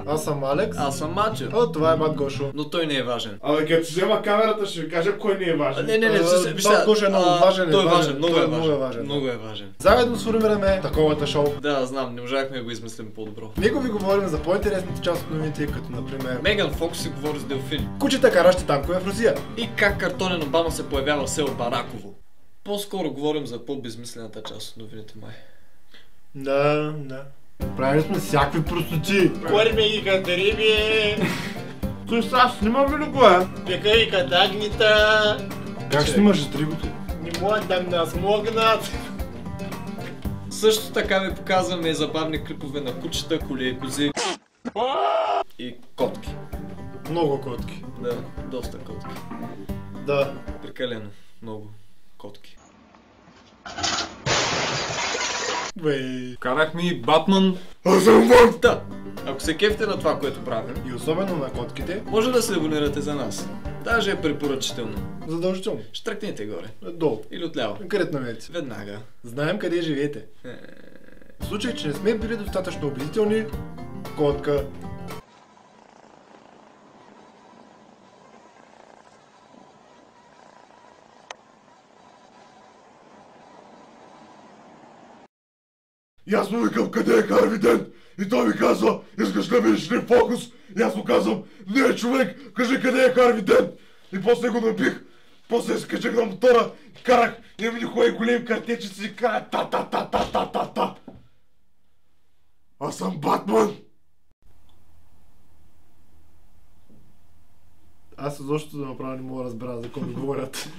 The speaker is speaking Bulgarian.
Аз съм Алекс. Аз съм Мачо. О, това е Бат Гошо. Но той не е важен. Абе, като си взема камерата, ще ви кажа кой не е важен. Не, Бат Гошо е много важен. Той е важен, много е важен. важен. Много е важен. Заедно сформираме таковата шоу. Да, знам, не можахме да го измислим по-добро. Него ви говорим за по-интересните част от новините, като например Меган Фокс си говори с делфини. кучета каращи танкове в Русия. И как картонен Обама се появява в село Бараково. По-скоро говорим за по-безмислената част от новините май. Да. Правили сме всякакви простоти. Корме ги като риби. Той сега снимам ли го е? Пека и като агнита. Как снимаш с тригото? Не могат да ме насмогнат. Също така ви показваме забавни клипове на кучета, коли и кози. И котки. Много котки. Да, доста котки. Да. Прекалено много котки. Бей. Карахме и Батман. Аз съм Бат! Да, ако се кефте на това, което правим, И особено на котките, може да се абонирате за нас. Даже е препоръчително. задължително. Штракните горе. Долу. Или отляво. Където намерите. Веднага. Знаем къде живеете. В случай, че не сме били достатъчно убедителни, котка. И аз му викам, къде е Харви Дент? И той ми казва, искаш да видиш ли фокус? И аз му казвам, не човек, кажи къде е Харви Дент? И после го набих, после скачах на мотора, карах, и ми ходи големи картечици и карах та. Аз съм Батман! Аз изобщо да направя не мога да разбера за кой ми говорят.